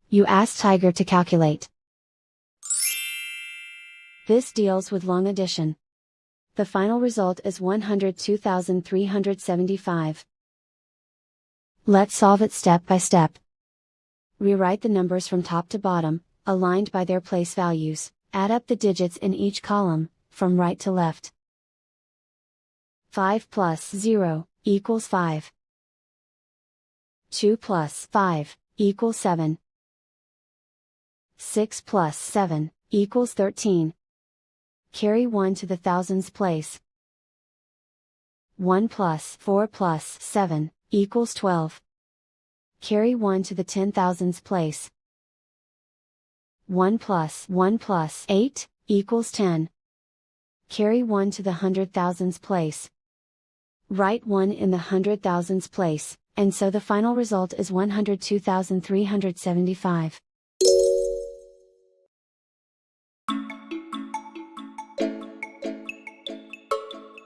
You ask Tiger to calculate. This deals with long addition. The final result is 102,375. Let's solve it step by step. Rewrite the numbers from top to bottom, aligned by their place values. Add up the digits in each column, from right to left. 5 plus 0 equals 5. 2 plus 5 equals 7. 6 plus 7 equals 13. Carry 1 to the thousands place. 1 plus 4 plus 7 equals 12. Carry 1 to the 10,000s place. 1 plus 8 equals 10. Carry 1 to the 100,000s place. Write 1 in the 100,000s place, and so the final result is 102,375.